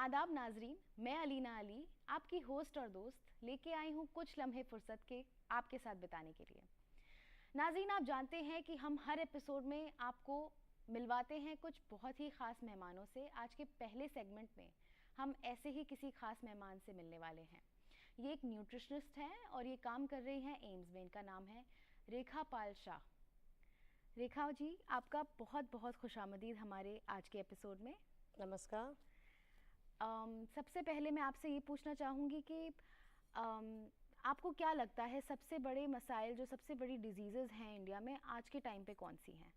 आदाब नाजरीन, मैं अलीना अली आपकी होस्ट और दोस्त लेके आई हूँ कुछ लम्हे फुर्सत के आपके साथ बिताने के लिए। नाजरीन, आप जानते हैं कि हम हर एपिसोड में आपको मिलवाते हैं कुछ बहुत ही ख़ास मेहमानों से। आज के पहले सेगमेंट में हम ऐसे ही किसी ख़ास मेहमान से मिलने वाले हैं। ये एक न्यूट्रिशनिस्ट हैं और ये काम कर रही हैं एम्स में। इनका नाम है रेखा पाल शाह। रेखा जी, आपका बहुत बहुत खुशामदीद हमारे आज के एपिसोड में। नमस्कार। सबसे पहले मैं आपसे ये पूछना चाहूँगी कि आपको क्या लगता है सबसे बड़े मसाइल, जो सबसे बड़ी डिजीज़ेज़ हैं इंडिया में आज के टाइम पे कौन सी हैं?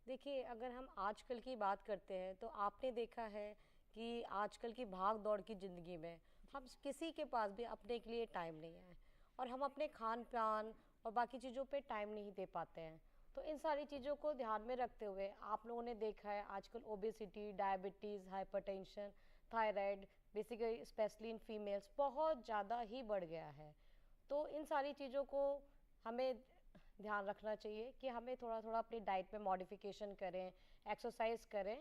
देखिए, अगर हम आजकल की बात करते हैं तो आपने देखा है कि आजकल की भाग दौड़ की ज़िंदगी में हम किसी के पास भी अपने के लिए टाइम नहीं है और हम अपने खान पान और बाकी चीज़ों पे टाइम नहीं दे पाते हैं। तो इन सारी चीज़ों को ध्यान में रखते हुए आप लोगों ने देखा है आजकल obesity, diabetes, hypertension, thyroid, basically specially in females बहुत ज़्यादा ही बढ़ गया है। तो इन सारी चीज़ों को हमें ध्यान रखना चाहिए कि हमें थोड़ा थोड़ा अपनी डाइट में मॉडिफिकेशन करें, एक्सरसाइज करें,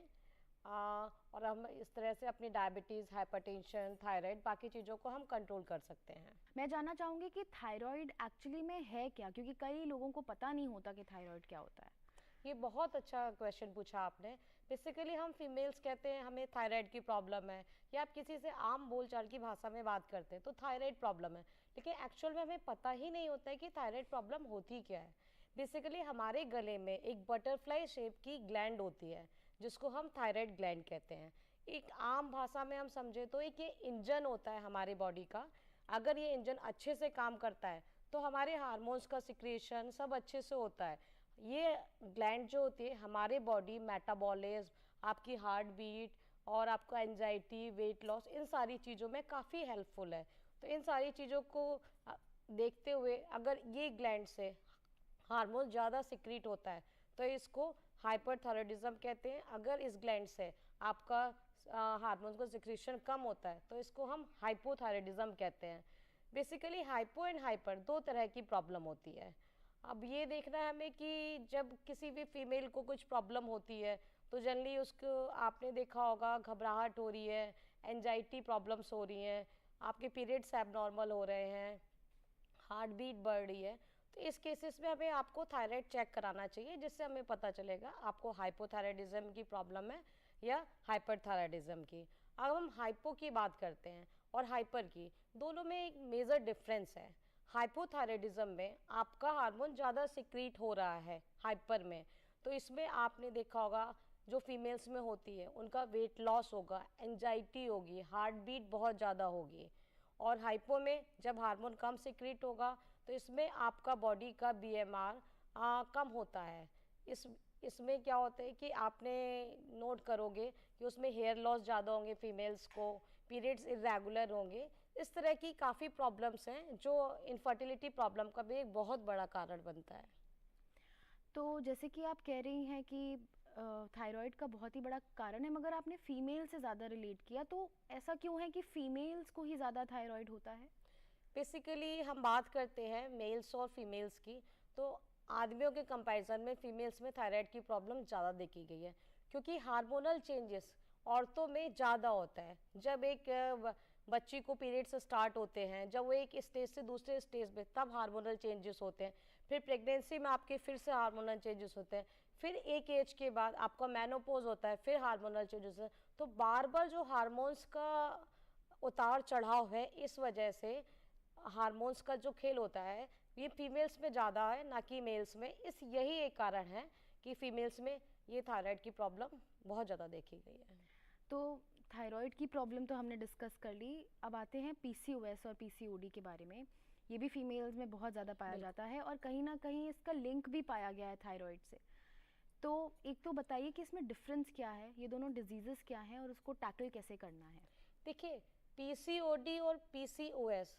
और हम इस तरह से अपनी डायबिटीज़, हाइपरटेंशन, थायराइड, बाकी चीज़ों को हम कंट्रोल कर सकते हैं। मैं जानना चाहूँगी कि थायराइड एक्चुअली में है क्या, क्योंकि कई लोगों को पता नहीं होता कि थायराइड क्या होता है। ये बहुत अच्छा क्वेश्चन पूछा आपने। बेसिकली हम फीमेल्स कहते हैं हमें थायराइड की प्रॉब्लम है, या आप किसी से आम बोलचाल की भाषा में बात करते हैं तो थायराइड प्रॉब्लम है, लेकिन एक्चुअल में हमें पता ही नहीं होता है कि थायराइड प्रॉब्लम होती क्या है। बेसिकली हमारे गले में एक बटरफ्लाई शेप की ग्लैंड होती है जिसको हम थायराइड ग्लैंड कहते हैं। एक आम भाषा में हम समझे तो एक ये इंजन होता है हमारी बॉडी का। अगर ये इंजन अच्छे से काम करता है तो हमारे हार्मोन्स का सिक्रेशन सब अच्छे से होता है। ये ग्लैंड जो होती है हमारे बॉडी मेटाबॉलिज्म, आपकी हार्ट बीट और आपका एंजाइटी, वेट लॉस, इन सारी चीज़ों में काफ़ी हेल्पफुल है। तो इन सारी चीज़ों को देखते हुए अगर ये ग्लैंड से हार्मोन ज़्यादा सिक्रीट होता है तो इसको हाइपरथायराइडिज्म कहते हैं। अगर इस ग्लैंड से आपका हार्मोन का सिक्रीशन कम होता है तो इसको हम हाइपोथायराइडिज्म कहते हैं। बेसिकली हाइपो एंड हाइपर दो तरह की प्रॉब्लम होती है। अब ये देखना है हमें कि जब किसी भी फीमेल को कुछ प्रॉब्लम होती है तो जनरली उसको आपने देखा होगा घबराहट हो रही है, एंजाइटी प्रॉब्लम्स हो रही हैं, आपके पीरियड्स एबनॉर्मल हो रहे हैं, हार्ट बीट बढ़ रही है। तो इस केसेस में हमें आपको थायराइड चेक कराना चाहिए, जिससे हमें पता चलेगा आपको हाइपोथायराइडिज्म की प्रॉब्लम है या हाइपरथायराइडिज्म की। अब हम हाइपो की बात करते हैं और हाइपर की, दोनों में एक मेजर डिफरेंस है। हाइपोथायराइडिज्म में आपका हार्मोन ज़्यादा सिक्रीट हो रहा है हाइपर में, तो इसमें आपने देखा होगा जो फीमेल्स में होती है उनका वेट लॉस होगा, एंजाइटी होगी, हार्ट बीट बहुत ज़्यादा होगी। और हाइपो में जब हार्मोन कम सिक्रीट होगा तो इसमें आपका बॉडी का बीएमआर कम होता है। इसमें क्या होता है कि आपने नोट करोगे कि उसमें हेयर लॉस ज़्यादा होंगे, फीमेल्स को पीरियड्स इरेगुलर होंगे। इस तरह की काफ़ी प्रॉब्लम्स हैं जो इनफर्टिलिटी प्रॉब्लम का भी एक बहुत बड़ा कारण बनता है। तो जैसे कि आप कह रही हैं कि थायराइड का बहुत ही बड़ा कारण है, मगर आपने फीमेल से ज़्यादा रिलेट किया, तो ऐसा क्यों है कि फीमेल्स को ही ज़्यादा थायराइड होता है? बेसिकली हम बात करते हैं मेल्स और फीमेल्स की, तो आदमियों के कंपैरिजन में फीमेल्स में थायराइड की प्रॉब्लम ज़्यादा देखी गई है, क्योंकि हार्मोनल चेंजेस औरतों में ज़्यादा होता है। जब एक बच्ची को पीरियड्स स्टार्ट होते हैं, जब वो एक स्टेज से दूसरे स्टेज में, तब हार्मोनल चेंजेस होते हैं। फिर प्रेगनेंसी में आपके फिर से हार्मोनल चेंजेस होते हैं। फिर एक एज के बाद आपका मेनोपॉज होता है, फिर हार्मोनल चेंजेस है। तो बार बार जो हार्मोन्स का उतार चढ़ाव है, इस वजह से हार्मोन्स का जो खेल होता है ये फीमेल्स में ज़्यादा है ना कि मेल्स में। यही एक कारण है कि फीमेल्स में ये थायराइड की प्रॉब्लम बहुत ज़्यादा देखी गई है। तो थायराइड की प्रॉब्लम तो हमने डिस्कस कर ली। अब आते हैं पीसीओएस और पीसीओडी के बारे में। ये भी फीमेल्स में बहुत ज़्यादा पाया जाता है और कहीं ना कहीं इसका लिंक भी पाया गया है थायराइड से। तो एक तो बताइए कि इसमें डिफरेंस क्या है, ये दोनों डिजीज़ेस क्या हैं और उसको टैकल कैसे करना है? देखिए, पीसीओडी और पीसीओएस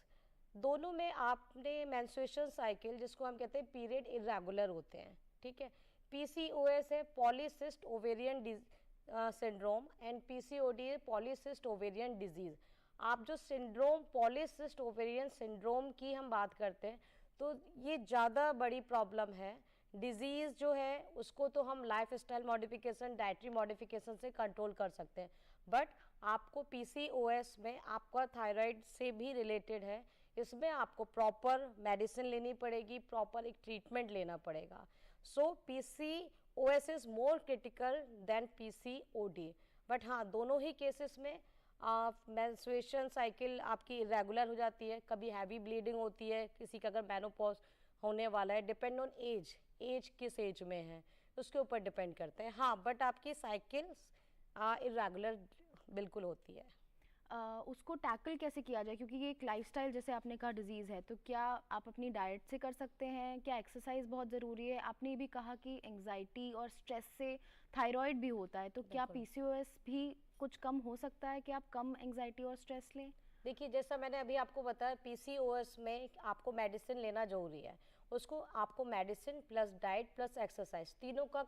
दोनों में आपने मेंस्ट्रुएशन साइकिल, जिसको हम कहते हैं पीरियड इरेगुलर होते हैं, ठीक है। पीसीओएस है पॉलीसिस्ट ओवेरियन सिंड्रोम एंड पीसीओडी है पॉलीसिस्ट ओवेरियन डिजीज। आप जो सिंड्रोम पॉलीसिस्ट ओवेरियन सिंड्रोम की हम बात करते हैं तो ये ज़्यादा बड़ी प्रॉब्लम है। डिजीज़ जो है उसको तो हम life style modification, dietary modification से कंट्रोल कर सकते हैं, बट आपको पीसीओएस में आपका थायराइड से भी रिलेटेड है, इसमें आपको प्रॉपर मेडिसिन लेनी पड़ेगी, प्रॉपर एक ट्रीटमेंट लेना पड़ेगा। So PCOS is more critical than PCOD, but हाँ दोनों ही केसेस में मेंस्ट्रुएशन साइकिल आपकी इरेगुलर हो जाती है, कभी हैवी ब्लीडिंग होती है, किसी का अगर मेनोपॉज होने वाला है, डिपेंड ऑन एज, एज किस एज में है उसके ऊपर डिपेंड करते हैं। हाँ बट आपकी साइकिल्स इरेगुलर बिल्कुल होती है। उसको टैकल कैसे किया जाए, क्योंकि ये एक लाइफस्टाइल जैसे आपने कहा डिजीज़ है, तो क्या आप अपनी डाइट से कर सकते हैं, क्या एक्सरसाइज बहुत ज़रूरी है? आपने ये भी कहा कि एंजाइटी और स्ट्रेस से थायराइड भी होता है, तो क्या पीसीओएस भी कुछ कम हो सकता है कि आप कम एंजाइटी और स्ट्रेस लें? देखिए जैसा मैंने अभी आपको बताया, पीसीओएस में आपको मेडिसिन लेना जरूरी है, उसको आपको medicine plus diet plus exercise तीनों का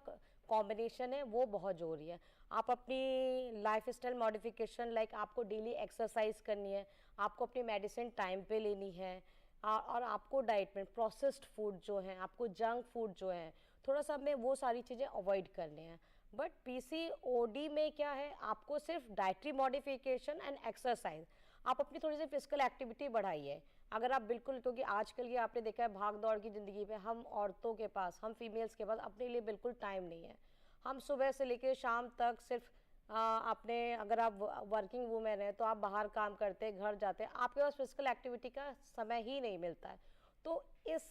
कॉम्बिनेशन है, वो बहुत ज़रूरी है। आप अपनी लाइफ स्टाइल मॉडिफिकेशन लाइक आपको डेली एक्सरसाइज करनी है, आपको अपनी मेडिसिन टाइम पे लेनी है, और आपको डाइट में प्रोसेस्ड फूड जो है, आपको जंक फूड जो है, थोड़ा सा हमें वो सारी चीज़ें अवॉइड करनी है। बट पीसीओडी में क्या है, आपको सिर्फ डाइटरी मॉडिफिकेशन एंड एक्सरसाइज, आप अपनी थोड़ी सी फिजिकल एक्टिविटी बढ़ाइए। अगर आप बिल्कुल, क्योंकि आजकल ये आपने देखा है भाग दौड़ की ज़िंदगी में हम औरतों के पास, हम फीमेल्स के पास अपने लिए बिल्कुल टाइम नहीं है। हम सुबह से लेकर शाम तक सिर्फ अपने, अगर आप वर्किंग वूमेन हैं तो आप बाहर काम करते हैं, घर जाते हैं, आपके पास फिजिकल एक्टिविटी का समय ही नहीं मिलता है। तो इस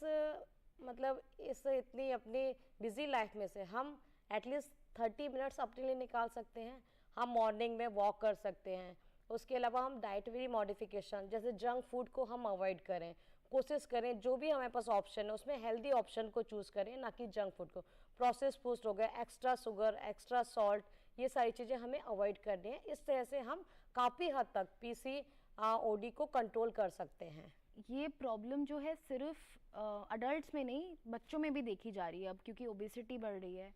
मतलब इस इतनी अपनी बिजी लाइफ में से हम एटलीस्ट 30 मिनट्स अपने लिए निकाल सकते हैं। हम मॉर्निंग में वॉक कर सकते हैं, उसके अलावा हम डाइटरी मॉडिफिकेशन जैसे जंक फूड को हम अवॉइड करें, कोशिश करें जो भी हमारे पास ऑप्शन है उसमें हेल्दी ऑप्शन को चूज़ करें, ना कि जंक फूड को। प्रोसेस फूड हो गया, एक्स्ट्रा शुगर, एक्स्ट्रा सॉल्ट, ये सारी चीज़ें हमें अवॉइड करनी है। इस तरह से हम काफ़ी हद तक पीसीओडी को कंट्रोल कर सकते हैं। ये प्रॉब्लम जो है सिर्फ अडल्ट्स में नहीं, बच्चों में भी देखी जा रही है अब, क्योंकि ओबेसिटी बढ़ रही है।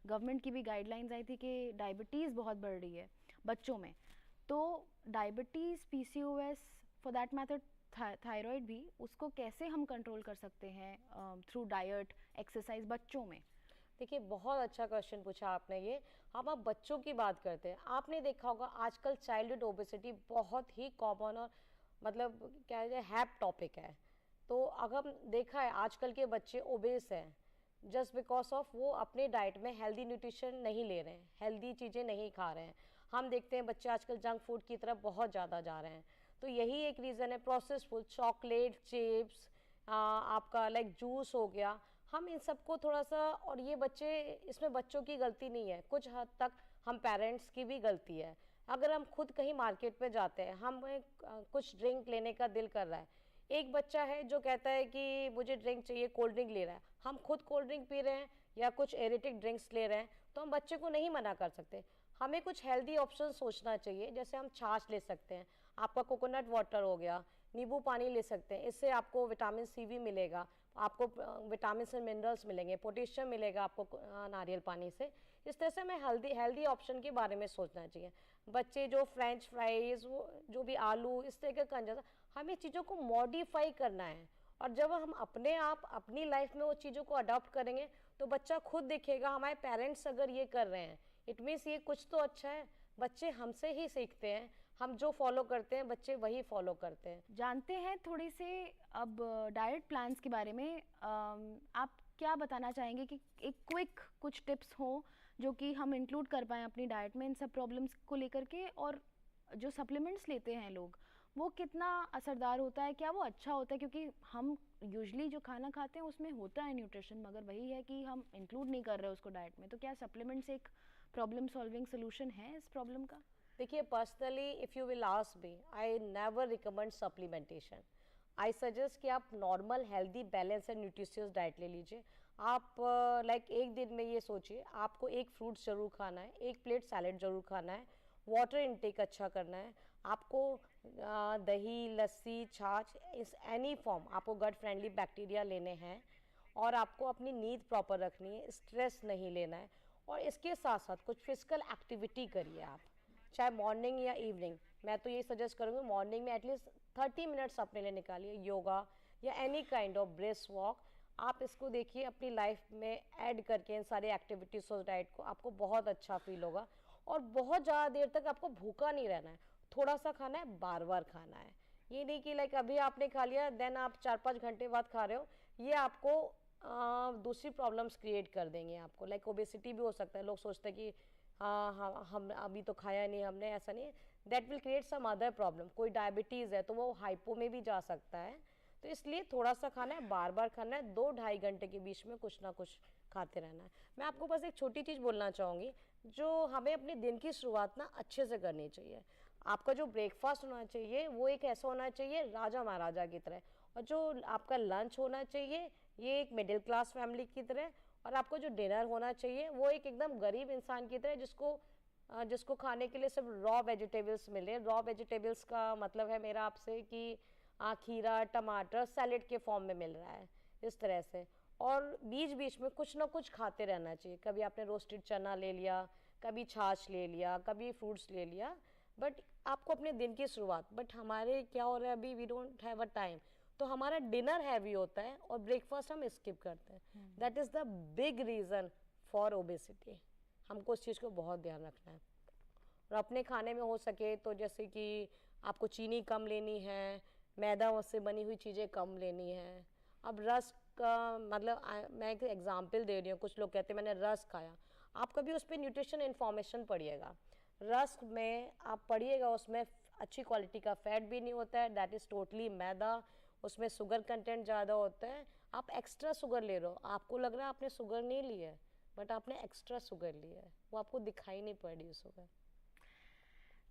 गवर्नमेंट की भी गाइडलाइंस आई थी कि डायबिटीज़ बहुत बढ़ रही है बच्चों में, तो diabetes, PCOS, for that matter thyroid भी, उसको कैसे हम कंट्रोल कर सकते हैं थ्रू डाइट, एक्सरसाइज बच्चों में? देखिए बहुत अच्छा क्वेश्चन पूछा आपने ये। हम अब बच्चों की बात करते हैं, आपने देखा होगा आजकल चाइल्डहुड ओबेसिटी बहुत ही कॉमन और मतलब क्या है, हैप टॉपिक है। तो अगर हम देखा है आजकल के बच्चे ओबेस हैं जस्ट बिकॉज ऑफ वो अपने डाइट में हेल्दी न्यूट्रिशन नहीं ले रहे हैं, हेल्दी चीज़ें नहीं खा रहे हैं। हम देखते हैं बच्चे आजकल जंक फूड की तरफ बहुत ज़्यादा जा रहे हैं, तो यही एक रीज़न है। प्रोसेस फूड, चॉकलेट, चिप्स, आपका लाइक जूस हो गया, हम इन सबको थोड़ा सा, और ये बच्चे, इसमें बच्चों की गलती नहीं है, कुछ हद तक हम पेरेंट्स की भी गलती है। अगर हम खुद कहीं मार्केट में जाते हैं, हमें कुछ ड्रिंक लेने का दिल कर रहा है, एक बच्चा है जो कहता है कि मुझे ड्रिंक चाहिए, कोल्ड ड्रिंक ले रहा है, हम खुद कोल्ड ड्रिंक पी रहे हैं या कुछ एरेटिक ड्रिंक्स ले रहे हैं, तो हम बच्चे को नहीं मना कर सकते। हमें कुछ हेल्दी ऑप्शन सोचना चाहिए, जैसे हम छाछ ले सकते हैं, आपका कोकोनट वाटर हो गया, नींबू पानी ले सकते हैं, इससे आपको विटामिन सी भी मिलेगा, आपको विटामिन एंड मिनरल्स मिलेंगे, पोटेशियम मिलेगा आपको नारियल पानी से। इस तरह से हमें हेल्दी ऑप्शन के बारे में सोचना चाहिए। बच्चे जो फ्रेंच फ्राइज, वो जो भी आलू, इस तरह का कंजा, हमें चीज़ों को मॉडिफाई करना है। और जब हम अपने आप अपनी लाइफ में वो चीज़ों को अडॉप्ट करेंगे तो बच्चा खुद देखेगा हमारे पेरेंट्स अगर ये कर रहे हैं, इट मीन्स ये कुछ तो अच्छा है। बच्चे हमसे ही सीखते हैं, हम जो फॉलो करते हैं बच्चे वही फॉलो करते हैं। जानते हैं थोड़े से अब डाइट प्लान्स के बारे में। आप क्या बताना चाहेंगे कि एक क्विक कुछ टिप्स हो जो कि हम इंक्लूड कर पाएँ अपनी डाइट में इन सब प्रॉब्लम्स को लेकर के, और जो सप्लीमेंट्स लेते हैं लोग वो कितना असरदार होता है, क्या वो अच्छा होता है? क्योंकि हम यूजुअली जो खाना खाते हैं उसमें होता है न्यूट्रिशन, मगर वही है कि हम इंक्लूड नहीं कर रहे उसको डाइट में, तो क्या सप्लीमेंट्स एक प्रॉब्लम सॉल्विंग सोल्यूशन है इस प्रॉब्लम का? देखिए personally if you will ask me, I never recommend supplementation. I suggest कि आप normal healthy balance and nutritious diet ले लीजिए। आप लाइक एक दिन में ये सोचिए आपको एक फ्रूट्स ज़रूर खाना है, एक प्लेट सैलेड ज़रूर खाना है, वाटर इनटेक अच्छा करना है, आपको दही, लस्सी, छाछ, इस एनी फॉर्म आपको गट फ्रेंडली बैक्टीरिया लेने हैं, और आपको अपनी नींद प्रॉपर रखनी है, स्ट्रेस नहीं लेना है, और इसके साथ साथ कुछ फिजिकल एक्टिविटी करिए आप, चाहे मॉर्निंग या इवनिंग। मैं तो ये सजेस्ट करूँगी मॉर्निंग में एटलीस्ट 30 मिनट्स अपने लिए निकालिए, योगा या any kind of brisk walk. आप इसको देखिए अपनी लाइफ में ऐड करके इन सारी एक्टिविटीज़ और डाइट को, आपको बहुत अच्छा फील होगा। और बहुत ज़्यादा देर तक आपको भूखा नहीं रहना है, थोड़ा सा खाना है, बार बार खाना है। ये नहीं कि लाइक अभी आपने खा लिया देन आप 4-5 घंटे बाद खा रहे हो, ये आपको दूसरी प्रॉब्लम्स क्रिएट कर देंगे आपको, लाइक ओबेसिटी भी हो सकता है। लोग सोचते हैं कि हाँ हाँ हम अभी तो खाया नहीं हमने, ऐसा नहीं है, that will create some other problem. कोई डायबिटीज़ है तो वो हाइपो में भी जा सकता है। तो इसलिए थोड़ा सा खाना है, बार बार खाना है, 2-2.5 घंटे के बीच में कुछ ना कुछ खाते रहना है। मैं आपको बस एक छोटी चीज़ बोलना चाहूँगी, जो हमें अपने दिन की शुरुआत ना अच्छे से करनी चाहिए। आपका जो ब्रेकफास्ट होना चाहिए वो एक ऐसा होना चाहिए राजा महाराजा की तरह, और जो आपका लंच होना चाहिए ये एक मिडिल क्लास फैमिली की तरह, और आपको जो डिनर होना चाहिए वो एक एकदम गरीब इंसान की तरह जिसको खाने के लिए सिर्फ रॉ वेजिटेबल्स मिले। रॉ वेजिटेबल्स का मतलब है मेरा आपसे कि खीरा टमाटर सैलेड के फॉर्म में मिल रहा है, इस तरह से। और बीच बीच में कुछ ना कुछ खाते रहना चाहिए। कभी आपने रोस्टेड चना ले लिया, कभी छाछ ले लिया, कभी फ्रूट्स ले लिया, बट आपको अपने दिन की शुरुआत, बट हमारे क्या हो रहा है अभी, we don't have a time, तो हमारा डिनर हैवी होता है और ब्रेकफास्ट हम स्किप करते हैं। That is the big reason for obesity. हमको उस चीज़ को बहुत ध्यान रखना है। और अपने खाने में हो सके तो जैसे कि आपको चीनी कम लेनी है, मैदा से बनी हुई चीज़ें कम लेनी है। अब रस का मतलब मैं एक एग्जांपल दे रही हूँ, कुछ लोग कहते हैं मैंने रस खाया, आप कभी उस पर न्यूट्रिशन इन्फॉर्मेशन पढ़िएगा। रस में आप पढ़िएगा, उसमें अच्छी क्वालिटी का फैट भी नहीं होता है, दैट इज़ टोटली मैदा, उसमें शुगर कंटेंट ज़्यादा होता है। आप एक्स्ट्रा शुगर ले रहे हो, आपको लग रहा है आपने शुगर नहीं ली है, बट आपने एक्स्ट्रा शुगर ली है, वो आपको दिखाई नहीं पड़ रही शुगर।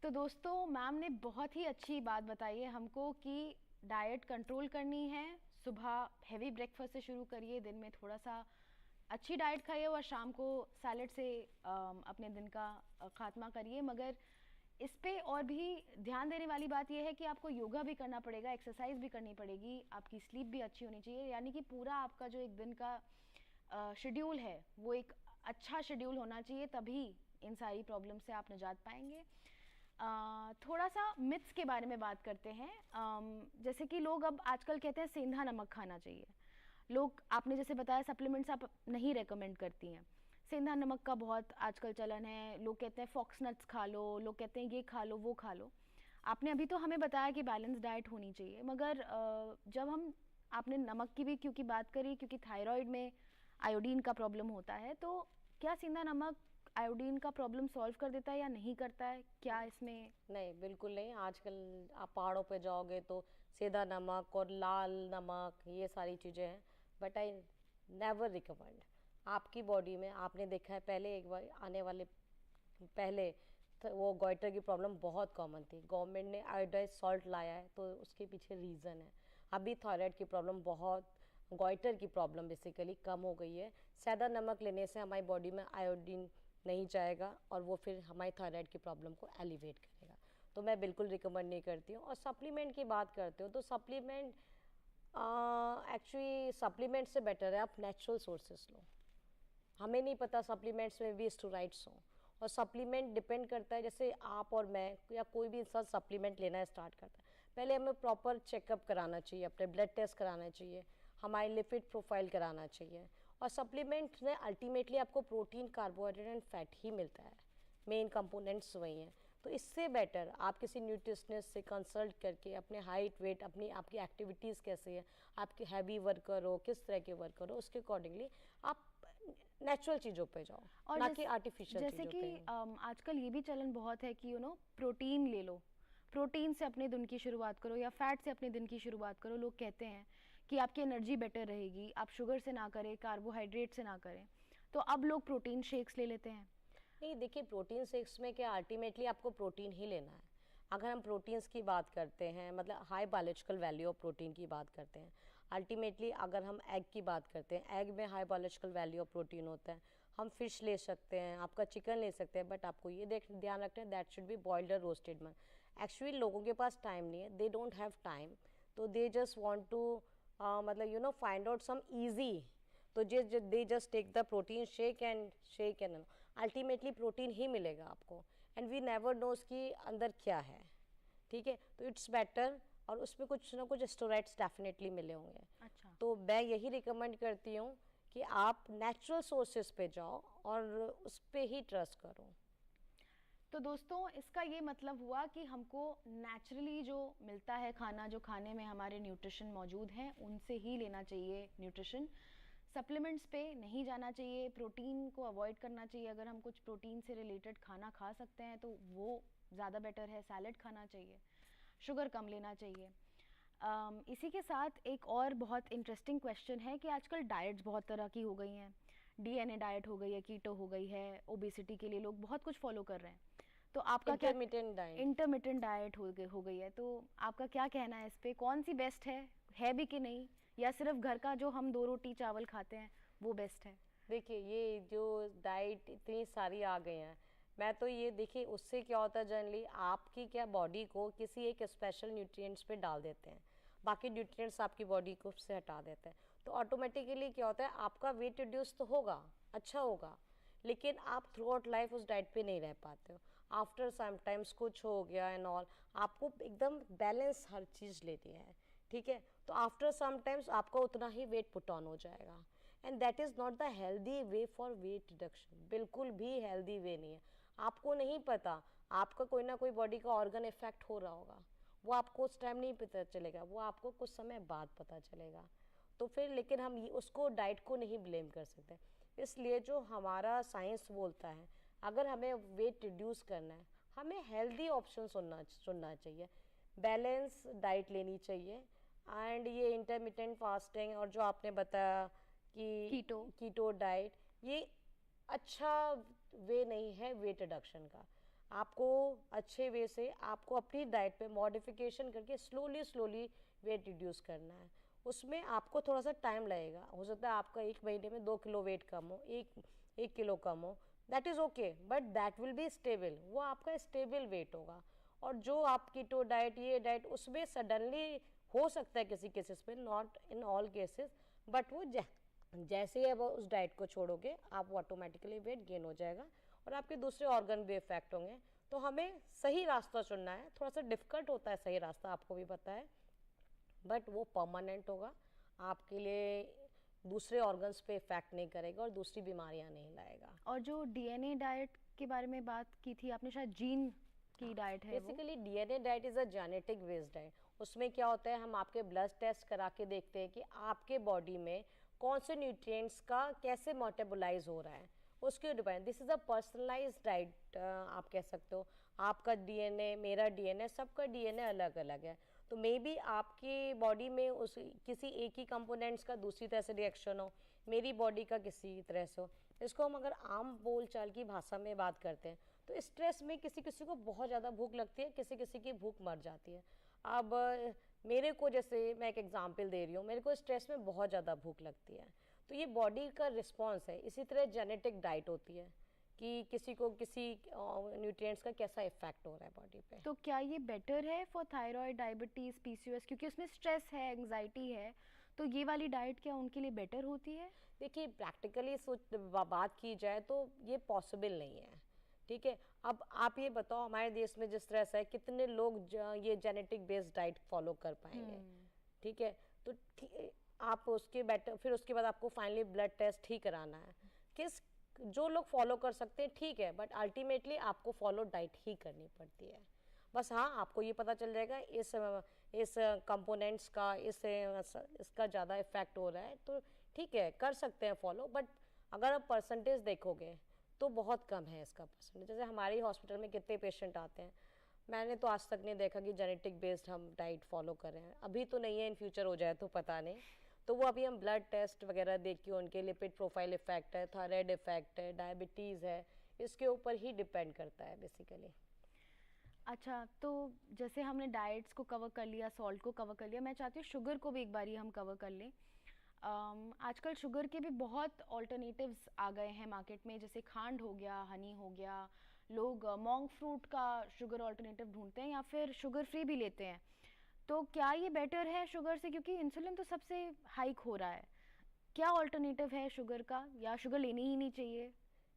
तो दोस्तों मैम ने बहुत ही अच्छी बात बताई है हमको कि डाइट कंट्रोल करनी है। सुबह हैवी ब्रेकफास्ट से शुरू करिए, दिन में थोड़ा सा अच्छी डाइट खाइए और शाम को सैलेड से अपने दिन का खात्मा करिए। मगर इस पे और भी ध्यान देने वाली बात यह है कि आपको योगा भी करना पड़ेगा, एक्सरसाइज भी करनी पड़ेगी, आपकी स्लीप भी अच्छी होनी चाहिए। यानी कि पूरा आपका जो एक दिन का शेड्यूल है वो एक अच्छा शेड्यूल होना चाहिए, तभी इन सारी प्रॉब्लम से आप निजात पाएंगे। थोड़ा सा मिथ्स के बारे में बात करते हैं। जैसे कि लोग अब आजकल कहते हैं सेंधा नमक खाना चाहिए। लोग, आपने जैसे बताया सप्लीमेंट्स आप नहीं रेकमेंड करती हैं, सेंधा नमक का बहुत आजकल चलन है। लोग कहते हैं फॉक्स नट्स खा लो, लोग कहते हैं ये खा लो वो खा लो। आपने अभी तो हमें बताया कि बैलेंस डाइट होनी चाहिए, मगर जब हम, आपने नमक की भी क्योंकि बात करी, क्योंकि थायराइड में आयोडीन का प्रॉब्लम होता है, तो क्या सेंधा नमक आयोडीन का प्रॉब्लम सॉल्व कर देता है या नहीं करता है? क्या इसमें? नहीं, बिल्कुल नहीं। आजकल आप पहाड़ों पे जाओगे तो सेंधा नमक और लाल नमक ये सारी चीज़ें हैं, बट आई नेवर रिकमेंड। आपकी बॉडी में आपने देखा है पहले एक बार आने वाले पहले वो गॉइटर की प्रॉब्लम बहुत कॉमन थी, गवर्नमेंट ने आयोडाइज सॉल्ट लाया है, तो उसके पीछे रीज़न है। अभी थायराइड की प्रॉब्लम बहुत, गॉइटर की प्रॉब्लम बेसिकली कम हो गई है। सादा नमक लेने से हमारी बॉडी में आयोडीन नहीं जाएगा और वो फिर हमारी थायराइड की प्रॉब्लम को एलिवेट करेगा। तो मैं बिल्कुल रिकमेंड नहीं करती हूँ। और सप्लीमेंट की बात करते हो तो सप्लीमेंट एक्चुअली सप्लीमेंट से बेटर है आप नेचुरल सोर्सेस लो। हमें नहीं पता सप्लीमेंट्स में भी स्टेरॉइड्स हों, और सप्लीमेंट डिपेंड करता है, जैसे आप और मैं या कोई भी इंसान सप्लीमेंट लेना स्टार्ट करता है, पहले हमें प्रॉपर चेकअप कराना चाहिए, अपने ब्लड टेस्ट कराना चाहिए, हमारी लिपिड प्रोफाइल कराना चाहिए। और सप्लीमेंट में अल्टीमेटली आपको प्रोटीन, कार्बोहाइड्रेट एंड फैट ही मिलता है, मेन कंपोनेंट्स वही हैं। तो इससे बेटर आप किसी न्यूट्रिशनिस्ट से कंसल्ट करके अपने हाइट वेट, अपनी आपकी एक्टिविटीज़ कैसे है, आपके हैवी वर्कर हो, किस तरह के वर्कर हो, उसके अकॉर्डिंगली आप नेचुरल चीज़ों पे जाओ, और ना कि आर्टिफिशियल चीज़ों पे। जैसे कि आजकल ये भी चलन बहुत है कि प्रोटीन ले लो, प्रोटीन से अपने दिन की शुरुआत करो या फैट से अपने दिन की शुरुआत करो। लोग कहते हैं कि आपकी एनर्जी बेटर रहेगी, आप शुगर से ना करें, कार्बोहाइड्रेट से ना करें। तो अब लोग प्रोटीन शेक्स ले लेते हैं। नहीं, देखिए प्रोटीन शेक्स में क्या, अल्टीमेटली आपको प्रोटीन ही लेना है। अगर हम प्रोटीन्स की बात करते हैं, मतलब high biological value of protein की बात करते हैं, अल्टीमेटली अगर हम एग की बात करते हैं, एग में high biological value of protein होता है। हम फिश ले सकते हैं, आपका चिकन ले सकते हैं, बट आपको ये ध्यान रखना है दैट शुड बी बॉइल्ड और रोस्टेड में। एक्चुअली लोगों के पास टाइम नहीं है, दे डोंट हैव टाइम, तो दे जस्ट वांट टू मतलब फाइंड आउट सम ईजी, तो they just take the protein shake and ultimately protein ही मिलेगा आपको, एंड वी नेवर नो उसकी अंदर क्या है। ठीक है, तो इट्स बेटर, और उसमें कुछ ना कुछ स्टेरॉइड्स डेफिनेटली मिले होंगे। अच्छा। तो मैं यही रिकमेंड करती हूँ कि आप नेचुरल सोर्सेज पे जाओ और उस पर ही ट्रस्ट करो। तो दोस्तों इसका ये मतलब हुआ कि हमको नेचुरली जो मिलता है खाना, जो खाने में हमारे न्यूट्रिशन मौजूद हैं, उनसे ही लेना चाहिए न्यूट्रिशन। सप्लीमेंट्स पे नहीं जाना चाहिए, प्रोटीन को अवॉइड करना चाहिए। अगर हम कुछ प्रोटीन से रिलेटेड खाना खा सकते हैं तो वो ज़्यादा बेटर है। सैलड खाना चाहिए, शुगर कम लेना चाहिए। इसी के साथ एक और बहुत इंटरेस्टिंग क्वेश्चन है कि आजकल डाइट्स बहुत तरह की हो गई हैं। डीएनए डाइट हो गई है, कीटो हो गई है, ओबेसिटी के लिए लोग बहुत कुछ फॉलो कर रहे हैं। तो आपका क्या, इंटरमिटेंट डाइट हो गई है, तो आपका क्या कहना है इस पे? कौन सी बेस्ट है भी कि नहीं, या सिर्फ घर का जो हम 2 रोटी चावल खाते हैं वो बेस्ट है? देखिए ये जो डाइट इतनी सारी आ गई हैं, मैं तो ये देखिए उससे क्या होता है जनरली आपकी क्या बॉडी को किसी एक स्पेशल न्यूट्रिएंट्स पे डाल देते हैं, बाकी न्यूट्रिएंट्स आपकी बॉडी को से हटा देते हैं। तो ऑटोमेटिकली क्या होता है आपका वेट रिड्यूस तो होगा, अच्छा होगा, लेकिन आप थ्रू आउट लाइफ उस डाइट पे नहीं रह पाते हो। आफ्टर समटाइम्स कुछ हो गया एंड ऑल, आपको एकदम बैलेंस हर चीज़ लेनी है, ठीक है। तो आफ्टर समटाइम्स आपका उतना ही वेट पुट ऑन हो जाएगा, and that is not the healthy way for weight reduction. बिल्कुल भी हेल्दी वे नहीं है। आपको नहीं पता आपका कोई ना कोई बॉडी का ऑर्गन इफेक्ट हो रहा होगा, वो आपको उस टाइम नहीं पता चलेगा, वो आपको कुछ समय बाद पता चलेगा। तो फिर लेकिन हम उसको डाइट को नहीं ब्लेम कर सकते। इसलिए जो हमारा साइंस बोलता है, अगर हमें वेट रिड्यूस करना है हमें हेल्दी ऑप्शन चुनना चाहिए, बैलेंस डाइट लेनी चाहिए। एंड ये इंटरमिटेंट फास्टिंग और जो आपने बताया कि कीटो डाइट, ये अच्छा वे नहीं है वेट रिडक्शन का। आपको अच्छे वे से आपको अपनी डाइट पे मॉडिफिकेशन करके स्लोली वेट रिड्यूस करना है। उसमें आपको थोड़ा सा टाइम लगेगा, हो सकता है आपका 1 महीने में 2 किलो वेट कम हो, एक किलो कम हो, that is okay, but that will be stable, वो आपका स्टेबल वेट होगा। और जो आप कीटो डाइट ये डाइट उसमें सडनली हो सकता है किसी केसेस में, not in all cases, but वो जैसे ही अब उस डाइट को छोड़ोगे आप ऑटोमेटिकली वेट गेन हो जाएगा और आपके दूसरे ऑर्गन भी इफेक्ट होंगे। तो हमें सही रास्ता चुनना है, थोड़ा सा डिफिकल्ट होता है सही रास्ता, आपको भी पता है, बट वो परमानेंट होगा, आपके लिए दूसरे ऑर्गन्स पे इफेक्ट नहीं करेगा और दूसरी बीमारियां नहीं लाएगा। और जो डीएनए डाइट के बारे में बात की थी आपने, शायद जीन की डाइट है basically DNA diet is a genetic based diet. उसमें क्या होता है हम आपके ब्लड टेस्ट करा के देखते हैं कि आपके बॉडी में कौन से न्यूट्रिएंट्स का कैसे मेटाबोलाइज हो रहा है, उसके depend. This is a personalised diet आप कह सकते हो। आपका डीएनए, मेरा डीएनए, सबका डीएनए अलग अलग है, तो मे बी आपकी बॉडी में उस किसी एक ही कंपोनेंट्स का दूसरी तरह से रिएक्शन हो, मेरी बॉडी का किसी तरह से हो। इसको हम अगर आम बोलचाल की भाषा में बात करते हैं तो स्ट्रेस में किसी किसी को बहुत ज़्यादा भूख लगती है, किसी किसी की भूख मर जाती है। अब मेरे को, जैसे मैं एक एग्जांपल दे रही हूँ, मेरे को स्ट्रेस में बहुत ज़्यादा भूख लगती है, तो ये बॉडी का रिस्पॉन्स है। इसी तरह जेनेटिक डाइट होती है कि किसी को किसी न्यूट्रिएंट्स का कैसा इफेक्ट हो रहा है बॉडी पे। तो क्या ये बेटर है फॉर थायराइड, डायबिटीज़, पीसीओएस, क्योंकि उसमें स्ट्रेस है, एंजाइटी है, तो ये वाली डाइट क्या उनके लिए बेटर होती है? देखिए प्रैक्टिकली बात की जाए तो ये पॉसिबल नहीं है, ठीक है। अब आप ये बताओ हमारे देश में जिस तरह से है, कितने लोग ये जेनेटिक बेस्ड डाइट फॉलो कर पाएंगे, ठीक है। तो आप उसके बेटर, फिर उसके बाद आपको फाइनली ब्लड टेस्ट ही कराना है। जो लोग फॉलो कर सकते हैं ठीक है, बट अल्टीमेटली आपको फॉलो डाइट ही करनी पड़ती है। बस हाँ, आपको ये पता चल जाएगा इस कंपोनेंट्स का इसका ज़्यादा इफेक्ट हो रहा है, तो ठीक है कर सकते हैं फॉलो, बट अगर आप परसेंटेज देखोगे तो बहुत कम है इसका परसेंटेज। जैसे हमारे हॉस्पिटल में कितने पेशेंट आते हैं, मैंने तो आज तक नहीं देखा कि जेनेटिक बेस्ड हम डाइट फॉलो कर रहे हैं। अभी तो नहीं है, इन फ्यूचर हो जाए तो पता नहीं। तो वो अभी हम ब्लड टेस्ट वगैरह देख के उनके लिपिड प्रोफाइल इफेक्ट है, थायराइड इफेक्ट है, डायबिटीज़ है, इसके ऊपर ही डिपेंड करता है बेसिकली। अच्छा, तो जैसे हमने डाइट्स को कवर कर लिया, सॉल्ट को कवर कर लिया, मैं चाहती हूँ शुगर को भी एक बारी हम कवर कर लें। आजकल शुगर के भी बहुत ऑल्टरनेटिव्स आ गए हैं मार्केट में, जैसे खांड हो गया, हनी हो गया, लोग मोंग फ्रूट का शुगर ऑल्टरनेटिव ढूंढते हैं या फिर शुगर फ्री भी लेते हैं। तो क्या ये बेटर है शुगर से, क्योंकि इंसुलिन तो सबसे हाइक हो रहा है? क्या ऑल्टरनेटिव है शुगर का, या शुगर लेनी ही नहीं चाहिए?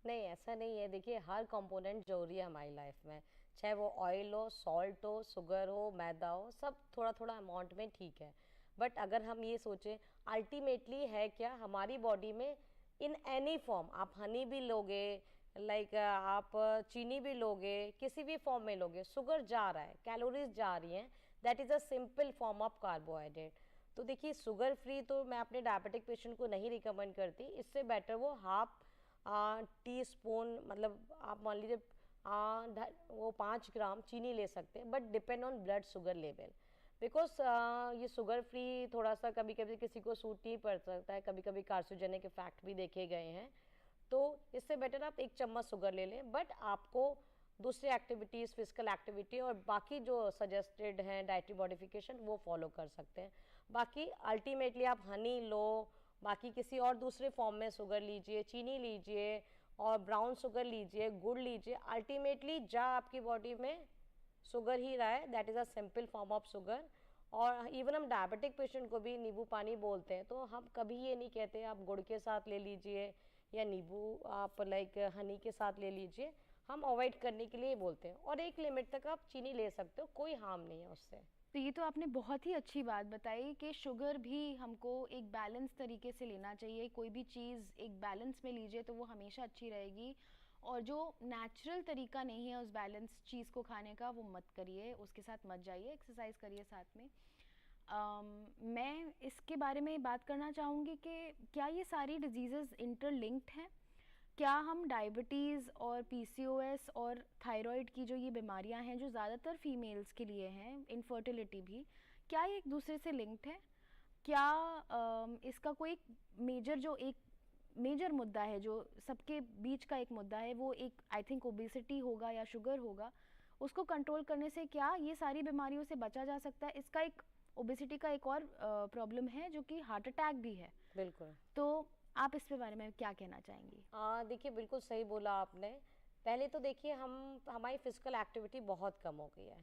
नहीं, ऐसा नहीं है। देखिए हर कंपोनेंट जरूरी है हमारी लाइफ में, चाहे वो ऑयल हो, सॉल्ट हो, शुगर हो, मैदा हो, सब थोड़ा थोड़ा अमाउंट में ठीक है। बट अगर हम ये सोचें अल्टीमेटली है क्या हमारी बॉडी में, इन एनी फॉर्म, आप हनी भी लोगे, लाइक आप चीनी भी लोगे, किसी भी फॉर्म में लोगे, शुगर जा रहा है, कैलोरीज जा रही हैं, that is a simple form of carbohydrate. तो देखिए शुगर फ्री तो मैं अपने डायबिटिक पेशेंट को नहीं रिकमेंड करती, इससे बेटर वो हाफ टी स्पून, मतलब आप मान लीजिए वो 5 ग्राम चीनी ले सकते हैं, but depend on blood sugar level. Because ये शुगर फ्री थोड़ा सा कभी कभी किसी को सूट नहीं पड़ सकता है, कभी कभी कार्सिनोजेनिक इफेक्ट भी देखे गए हैं। तो इससे बेटर आप 1 चम्मच शुगर ले लें, बट आपको दूसरी एक्टिविटीज़, फिजिकल एक्टिविटी और बाकी जो सजेस्टेड हैं डाइटरी मॉडिफिकेशन वो फॉलो कर सकते हैं। बाकी अल्टीमेटली आप हनी लो, बाकी किसी और दूसरे फॉर्म में शुगर लीजिए, चीनी लीजिए और ब्राउन शुगर लीजिए, गुड़ लीजिए, अल्टीमेटली जा आपकी बॉडी में शुगर ही रहा है, that is a simple form of sugar. और इवन हम डायबिटिक पेशेंट को भी नींबू पानी बोलते हैं, तो हम कभी ये नहीं कहते आप गुड़ के साथ ले लीजिए या नींबू आप लाइक हनी के साथ ले लीजिए, हम अवॉइड करने के लिए बोलते हैं। और एक लिमिट तक आप चीनी ले सकते हो, कोई हार्म नहीं है उससे। तो ये तो आपने बहुत ही अच्छी बात बताई कि शुगर भी हमको एक बैलेंस तरीके से लेना चाहिए, कोई भी चीज़ एक बैलेंस में लीजिए तो वो हमेशा अच्छी रहेगी, और जो नेचुरल तरीका नहीं है उस बैलेंस चीज़ को खाने का वो मत करिए, उसके साथ मत जाइए, एक्सरसाइज करिए साथ में। मैं इसके बारे में बात करना चाहूँगी कि क्या ये सारी डिजीज़ेज़ इंटरलिंक्ड हैं? क्या हम डायबिटीज़ और पीसीओएस और थायराइड की जो ये बीमारियां हैं जो ज़्यादातर फीमेल्स के लिए हैं, इनफर्टिलिटी भी, क्या ये एक दूसरे से लिंक्ड है? क्या इसका कोई मेजर मुद्दा है जो सबके बीच का एक मुद्दा है, वो एक आई थिंक ओबेसिटी होगा या शुगर होगा, उसको कंट्रोल करने से क्या ये सारी बीमारियों से बचा जा सकता है? इसका एक ओबेसिटी का एक और प्रॉब्लम है जो कि हार्ट अटैक भी है। बिल्कुल। तो आप इसके बारे में क्या कहना चाहेंगी? देखिए बिल्कुल सही बोला आपने। पहले तो देखिए हमारी फिजिकल एक्टिविटी बहुत कम हो गई है।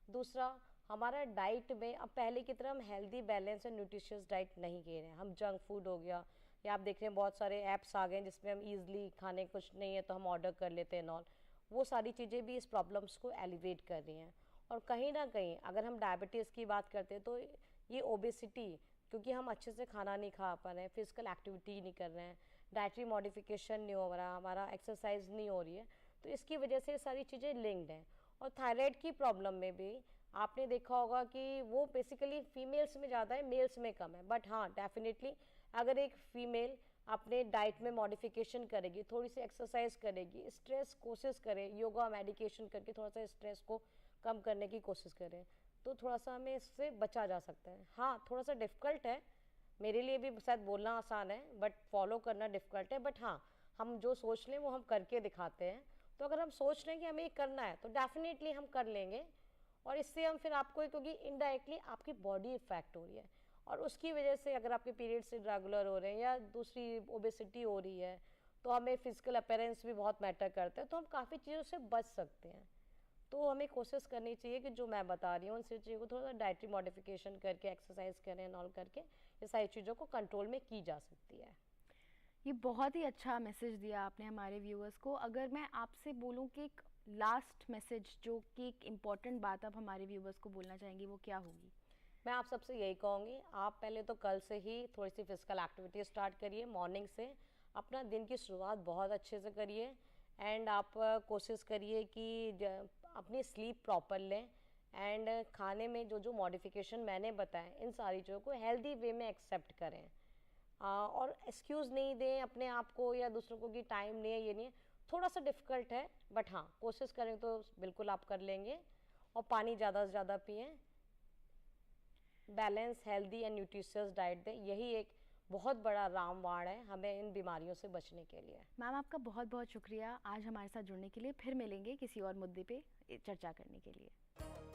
दूसरा, हमारा डाइट में अब पहले की तरह हम हेल्दी बैलेंस और न्यूट्रिशियस डाइट नहीं ले रहे हैं। हम जंक फूड हो गया, या आप देख रहे हैं बहुत सारे ऐप्स आ गए हैं जिसमें हम ईजिली खाने कुछ नहीं है तो हम ऑर्डर कर लेते हैं नॉल, वो सारी चीज़ें भी इस प्रॉब्लम्स को एलिवेट कर रही हैं। और कहीं ना कहीं अगर हम डायबिटीज़ की बात करते हैं तो ये ओबेसिटी, क्योंकि हम अच्छे से खाना नहीं खा पा रहे हैं, फिजिकल एक्टिविटी नहीं कर रहे हैं, डाइटरी मॉडिफिकेशन नहीं हो रहा, हमारा एक्सरसाइज नहीं हो रही है, तो इसकी वजह से सारी चीज़ें लिंक्ड हैं। और थायराइड की प्रॉब्लम में भी आपने देखा होगा कि वो बेसिकली फीमेल्स में ज़्यादा है, मेल्स में कम है। बट हाँ, डेफिनेटली अगर एक फीमेल अपने डाइट में मॉडिफिकेशन करेगी, थोड़ी सी एक्सरसाइज करेगी, स्ट्रेस कोशिश करे, योगा मेडिकेशन करके थोड़ा सा स्ट्रेस को कम करने की कोशिश करें, तो थोड़ा सा हमें इससे बचा जा सकता है। हाँ, थोड़ा सा डिफ़िकल्ट है, मेरे लिए भी शायद बोलना आसान है बट फॉलो करना डिफ़िकल्ट है। बट हाँ, हम जो सोच लें वो हम करके दिखाते हैं। तो अगर हम सोच लें कि हमें ये करना है तो डेफिनेटली हम कर लेंगे, और इससे हम फिर आपको, क्योंकि इनडायरेक्टली आपकी बॉडी इफेक्ट हो रही है, और उसकी वजह से अगर आपके पीरियड्स इरेगुलर हो रहे हैं या दूसरी ओबेसिटी हो रही है, तो हमें फिजिकल अपीयरेंस भी बहुत मैटर करता है, तो हम काफ़ी चीज़ों से बच सकते हैं। तो हमें कोशिश करनी चाहिए कि जो मैं बता रही हूँ उन चीज़ों को थोड़ा डाइटरी मॉडिफिकेशन करके, एक्सरसाइज करें एंड ऑल करके, ये सारी चीज़ों को कंट्रोल में की जा सकती है। ये बहुत ही अच्छा मैसेज दिया आपने हमारे व्यूअर्स को। अगर मैं आपसे बोलूँ कि एक लास्ट मैसेज जो कि एक इम्पॉर्टेंट बात आप हमारे व्यूअर्स को बोलना चाहेंगी, वो क्या होगी? मैं आप सबसे यही कहूँगी, आप पहले तो कल से ही थोड़ी सी फिजिकल एक्टिविटी स्टार्ट करिए, मॉर्निंग से अपना दिन की शुरुआत बहुत अच्छे से करिए। एंड आप कोशिश करिए कि अपनी स्लीप प्रॉपर लें, एंड खाने में जो जो मॉडिफिकेशन मैंने बताए इन सारी चीज़ों को हेल्दी वे में एक्सेप्ट करें। और एक्सक्यूज़ नहीं दें अपने आप को या दूसरों को कि टाइम नहीं है, ये नहीं है। थोड़ा सा डिफ़िकल्ट है बट हाँ, कोशिश करें तो बिल्कुल आप कर लेंगे। और पानी ज़्यादा से ज़्यादा पिएँ, balance, healthy and nutritious diet दें, यही एक बहुत बड़ा रामबाण है हमें इन बीमारियों से बचने के लिए। मैम, आपका बहुत बहुत शुक्रिया आज हमारे साथ जुड़ने के लिए। फिर मिलेंगे किसी और मुद्दे पे चर्चा करने के लिए।